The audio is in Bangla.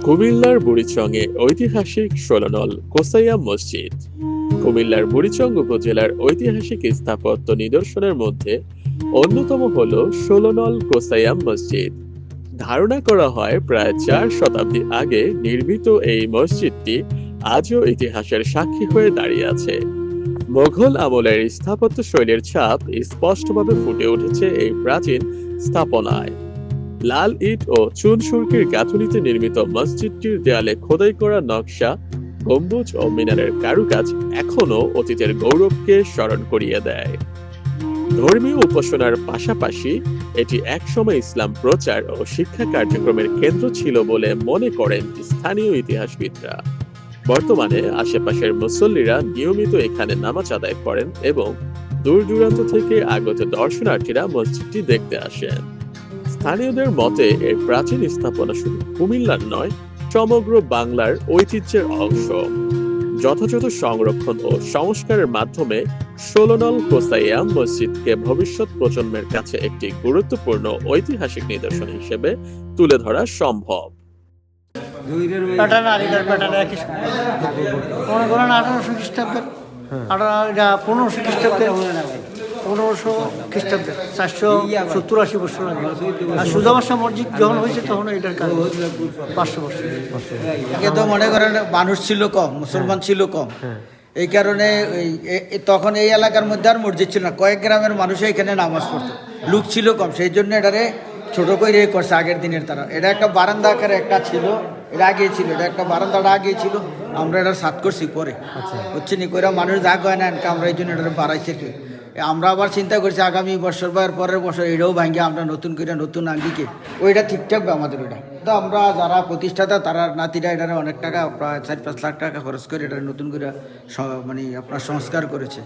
কুমিল্লার বুড়িচংয়ে ঐতিহাসিক ১৬ নল কোসাইয়া মসজিদ। কুমিল্লার বুড়িচং উপজেলার ঐতিহাসিক স্থাপত্য নিদর্শনের মধ্যে অন্যতম হল ১৬ নল কোসাইয়া মসজিদ। ধারণা করা হয় প্রায় ৪ শতাব্দী আগে নির্মিত এই মসজিদটি আজও ইতিহাসের সাক্ষী হয়ে দাঁড়িয়ে আছে। মোঘল আমলের স্থাপত্য শৈলীর ছাপ স্পষ্টভাবে ফুটে উঠেছে এই প্রাচীন স্থাপনায়। লাল ইট ও চুন সুরকির গাঁথুনিতে নির্মিত মসজিদটির দেয়ালে খোদাই করা নকশা, গম্বুজ ও মিনারের কারুকাজ এখনো অতীতের গৌরবকে স্মরণ করিয়ে দেয়। ধর্মীয় উপাসনার পাশাপাশি এটি একসময় ইসলাম প্রচার ও শিক্ষা কার্যক্রমের কেন্দ্র ছিল বলে মনে করেন স্থানীয় ইতিহাসবিদরা। বর্তমানে আশেপাশের মুসল্লিরা নিয়মিত এখানে নামাজ আদায় করেন এবং দূর দূরান্ত থেকে আগত দর্শনার্থীরা মসজিদটি দেখতে আসেন। স্থানীয়দের মতে এই প্রাচীন স্থাপনা শুধু কুমিল্লার নয়, সমগ্র বাংলার ঐতিহ্যের অংশ। যথাযথ সংরক্ষণ ও সংস্কারের মাধ্যমে ১৬ নল কোসাইয়া মসজিদকে ভবিষ্যৎ প্রজন্মের কাছে একটি গুরুত্বপূর্ণ ঐতিহাসিক নিদর্শন হিসেবে তুলে ধরা সম্ভব। প্যাটার্ন আর এটার প্যাটার্ন একই মনে করেন ১৮০০ খ্রিস্টাব্দের ১৫০০ খ্রিস্টাব্দের ১৫০০ খ্রিস্টাব্দের ৪৭০-৮০ বছর আগে। আর সুজাবাসা মসজিদ যখন হয়েছে তখন এটার কাজ ৫০০ বছর আগে তো মনে করেন মানুষ ছিল কম, মুসলমান ছিল কম, এই কারণে তখন এই এলাকার মধ্যে আর মসজিদ ছিল না, কয়েক গ্রামের মানুষ এখানে নামাজ পড়তো, লোক ছিল কম, সেই জন্য এটারে ছোট করে করছে আগের দিনের তারা। এটা একটা বারান্দা আকারে একটা ছিল, এটা আগে ছিল, এটা একটা বারান্দাটা আগে ছিল, আমরা এটা সাত করছি পরে হচ্ছে নি করে মানুষ যা কয় না আমরা এই জন্য এটা বাড়াইছি। আমরা আবার চিন্তা করছি আগামী বছর বা পরের বছর এটাও ভাঙ্গে আমরা নতুন করে নতুন আঙ্গিকে ওইটা ঠিক থাকবে আমাদের ওইটা। তো আমরা যারা প্রতিষ্ঠাতা তারা নাতিরা এটারে অনেক টাকা প্রায় ৪-৫ লাখ টাকা খরচ করে এটা নতুন করে মানে আপনার সংস্কার করেছে।